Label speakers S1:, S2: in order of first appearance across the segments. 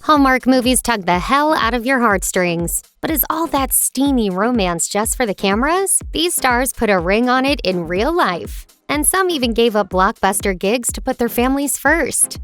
S1: Hallmark movies tug the hell out of your heartstrings. But is all that steamy romance just for the cameras? These stars put a ring on it in real life. And some even gave up blockbuster gigs to put their families first.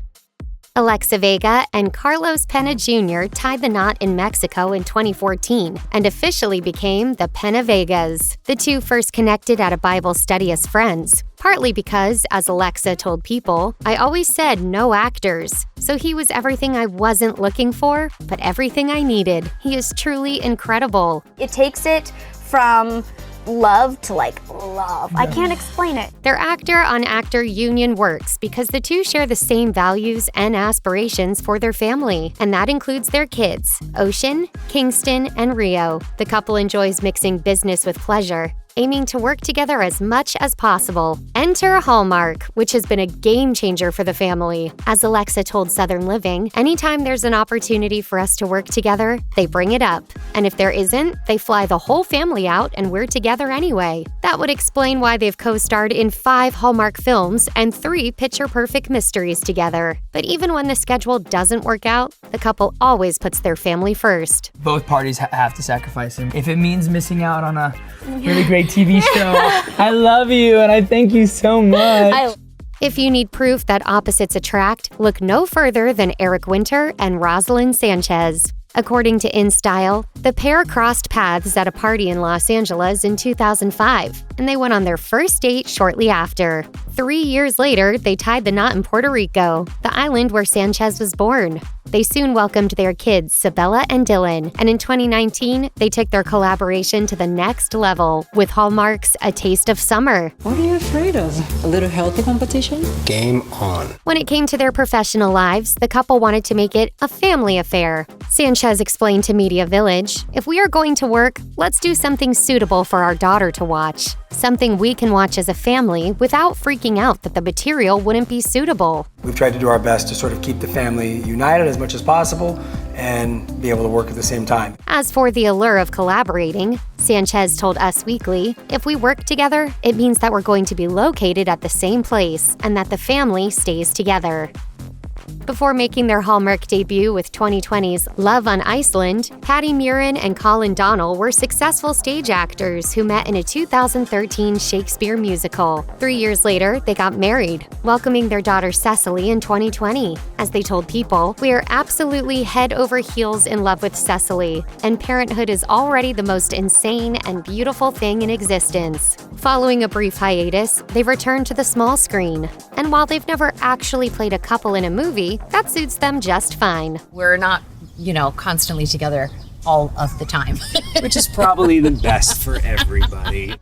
S1: Alexa Vega and Carlos Pena Jr. tied the knot in Mexico in 2014 and officially became the PenaVegas. The two first connected at a Bible study as friends, partly because, as Alexa told People, I always said no actors. So he was everything I wasn't looking for, but everything I needed. He is truly incredible.
S2: It takes it from love to love. I can't explain it.
S1: Their actor-on-actor union works because the two share the same values and aspirations for their family, and that includes their kids, Ocean, Kingston, and Rio. The couple enjoys mixing business with pleasure, aiming to work together as much as possible. Enter Hallmark, which has been a game changer for the family. As Alexa told Southern Living, anytime there's an opportunity for us to work together, they bring it up. And if there isn't, they fly the whole family out and we're together anyway. That would explain why they've co-starred in 5 Hallmark films and 3 picture-perfect mysteries together. But even when the schedule doesn't work out, the couple always puts their family first.
S3: Both parties have to sacrifice him. If it means missing out on a really great TV show, I love you and I thank you so much.
S1: If you need proof that opposites attract, look no further than Eric Winter and Roselyn Sanchez. According to InStyle, the pair crossed paths at a party in Los Angeles in 2005, and they went on their first date shortly after. 3 years later, they tied the knot in Puerto Rico, the island where Sanchez was born. They soon welcomed their kids, Sabella and Dylan, and in 2019, they took their collaboration to the next level with Hallmark's A Taste of Summer.
S4: What are you afraid of? A little healthy competition?
S5: Game on.
S1: When it came to their professional lives, the couple wanted to make it a family affair. Sanchez explained to Media Village, if we are going to work, let's do something suitable for our daughter to watch. Something we can watch as a family without freaking out that the material wouldn't be suitable.
S6: We've tried to do our best to sort of keep the family united as much as possible and be able to work at the same time.
S1: As for the allure of collaborating, Sanchez told Us Weekly, if we work together, it means that we're going to be located at the same place and that the family stays together. Before making their Hallmark debut with 2020's Love on Iceland, Patti, Murin, and Colin Donnell were successful stage actors who met in a 2013 Shakespeare musical. 3 years later, they got married, welcoming their daughter Cecily in 2020. As they told People, we are absolutely head over heels in love with Cecily, and parenthood is already the most insane and beautiful thing in existence. Following a brief hiatus, they returned to the small screen. And while they've never actually played a couple in a movie, that suits them just fine.
S7: We're not, constantly together all of the time.
S5: Which is probably the best for everybody.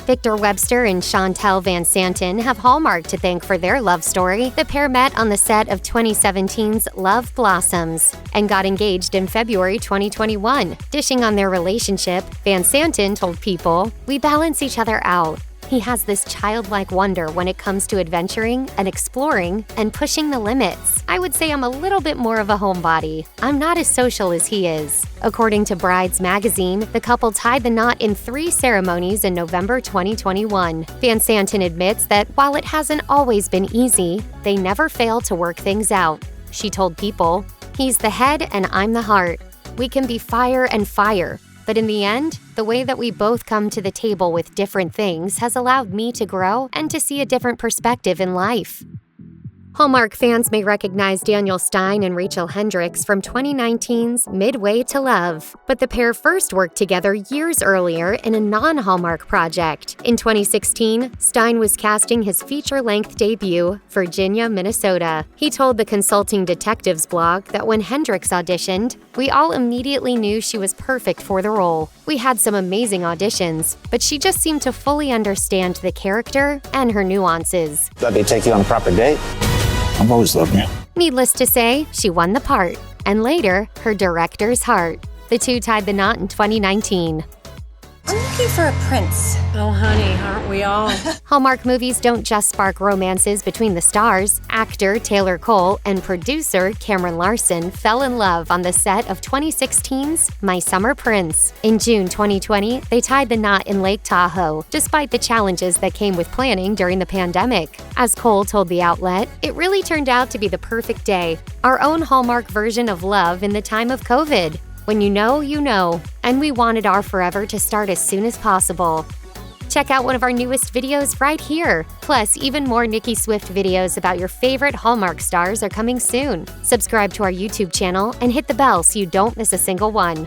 S1: Victor Webster and Shantel VanSanten have Hallmark to thank for their love story. The pair met on the set of 2017's Love Blossoms and got engaged in February 2021. Dishing on their relationship, VanSanten told People, we balance each other out. He has this childlike wonder when it comes to adventuring and exploring and pushing the limits. I would say I'm a little bit more of a homebody. I'm not as social as he is. According to Brides magazine, the couple tied the knot in 3 ceremonies in November 2021. VanSanten admits that while it hasn't always been easy, they never fail to work things out. She told People, he's the head and I'm the heart. We can be fire and fire. But in the end, the way that we both come to the table with different things has allowed me to grow and to see a different perspective in life. Hallmark fans may recognize Daniel Stine and Rachel Hendrix from 2019's Midway to Love, but the pair first worked together years earlier in a non-Hallmark project. In 2016, Stine was casting his feature-length debut, Virginia, Minnesota. He told the Consulting Detectives blog that when Hendrix auditioned, we all immediately knew she was perfect for the role. We had some amazing auditions, but she just seemed to fully understand the character and her nuances.
S8: Let me take you on a proper date. I've always loved you.
S1: Needless to say, she won the part, and later, her director's heart. The two tied the knot in 2019.
S9: I'm looking for a prince.
S4: Oh, honey, aren't we all?
S1: Hallmark movies don't just spark romances between the stars. Actor Taylor Cole and producer Cameron Larson fell in love on the set of 2016's My Summer Prince. In June 2020, they tied the knot in Lake Tahoe, despite the challenges that came with planning during the pandemic. As Cole told the outlet, "It really turned out to be the perfect day. Our own Hallmark version of love in the time of COVID. When you know, you know. And we wanted our forever to start as soon as possible." Check out one of our newest videos right here. Plus, even more Nicki Swift videos about your favorite Hallmark stars are coming soon. Subscribe to our YouTube channel and hit the bell so you don't miss a single one.